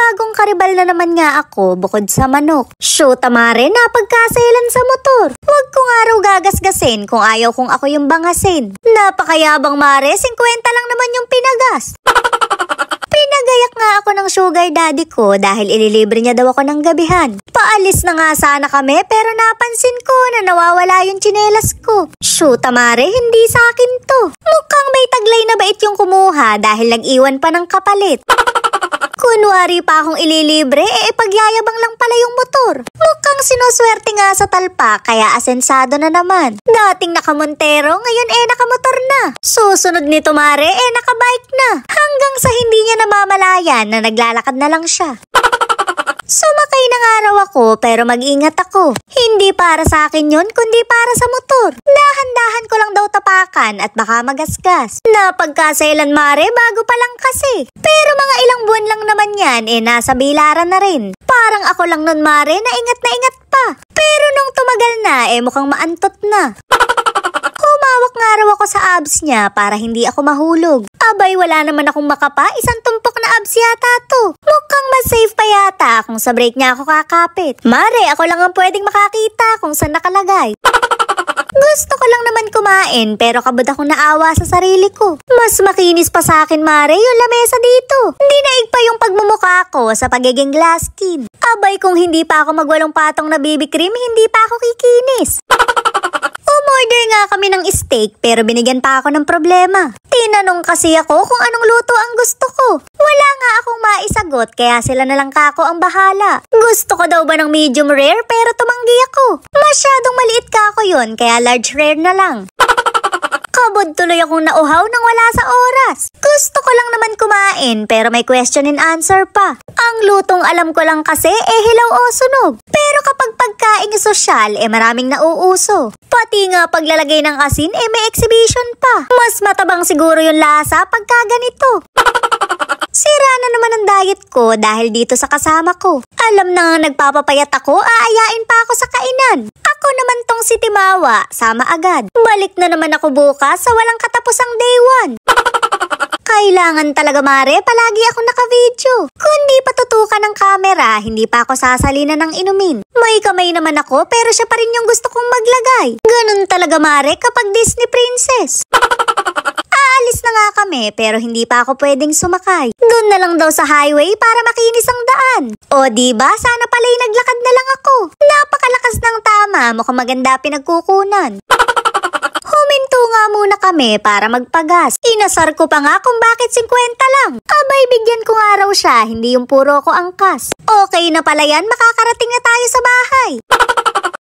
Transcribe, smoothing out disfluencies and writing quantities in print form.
bagong karibal na naman nga ako bukod sa manok. Shoot, mare, napagkaselan sa motor. Huwag ko nga raw gagasgasin kung ayaw kong ako yung bangasin. Napakayabang, mare, 50 lang naman yung pinagas. Pinagayak nga ako ng sugar daddy ko dahil ililibre niya daw ako ng gabihan. Paalis na nga sana kami pero napansin ko na nawawala yung tsinelas ko. Shoot, mare, hindi sa akin to. Mukhang may taglay na bait yung kumuha dahil nag-iwan pa ng kapalit. Kunwari pa akong ililibre, pagyayabang lang pala yung motor. Mukhang sinuswerte nga sa talpa, kaya asensado na naman. Dating nakamontero, ngayon nakamotor na. Susunod nito, mare, nakabike na. Hanggang sa hindi niya namamalayan na naglalakad na lang siya. Sumakay na nga raw ako pero mag-ingat ako. Hindi para sa akin yun kundi para sa motor. Dahan-dahan ko lang daw tapakan at baka magasgas. Napagkaselan, mare, bago pa lang kasi. Pero mga ilang buwan lang naman yan nasa bilaran na rin. Parang ako lang nun, mare, na ingat pa. Pero nung tumagal na mukhang maantot na. Humawak nga raw ako sa abs niya para hindi ako mahulog. Abay, wala naman akong makapa, isang tumpok na abs yata to. Mukhang mas safe pa yata kung sa brake niya ako kakapit. Mare, ako lang ang pwedeng makakita kung saan nakalagay. Gusto ko lang naman kumain pero kabod akong naawa sa sarili ko. Mas makinis pa sa akin, mare, yung lamesa dito. Dinaig pa yung pagmumukha ko sa pagiging glass skin. Abay, kung hindi pa ako magwalong patong na BB cream, hindi pa ako kikinis. Umorder nga kami ng steak pero binigyan pa ako ng problema. Tinanong kasi ako kung anong luto ang gusto ko. Wala nga akong maisagot kaya sila na lang kako ang bahala. Gusto ko daw ba ng medium rare pero tumanggi ako. Masyadong maliit kako yun kaya large rare na lang. Kabod tuloy akong nauhaw nang wala sa oras. Gusto ko lang naman kumain pero may question and answer pa. Ang lutong alam ko lang kasi hilaw o sunog. Pero kapag pagkain sosyal maraming nauuso. Pati nga paglalagay ng asin may exhibition pa. Mas matabang siguro yung lasa pagka ganito. Sira na naman ang diet ko dahil dito sa kasama ko. Alam na nga nagpapapayat ako, aayain pa ako sa kainan. Ako naman tong si Timawa, sama agad. Balik na naman ako bukas sa walang katapusang day 1. Kailangan talaga, mare, palagi ako naka-video. Kung di patutukan ng camera, hindi pa ako sasalinan ng inumin. May kamay naman ako pero siya pa rin yung gusto kong maglagay. Ganun talaga, mare, kapag Disney princess. Aalis na nga kami pero hindi pa ako pwedeng sumakay. Doon na lang daw sa highway para makinis ang daan. O diba, sana pala'y naglakad na lang ako. Napakalakas ng tama, mukhang maganda pinagkukunan. Huminto nga muna kami para magpagas. Inasar ko pa nga kung bakit 50 lang. Abay, bigyan ko nga raw siya, hindi yung puro ko angkas. Okay na pala yan, makakarating na tayo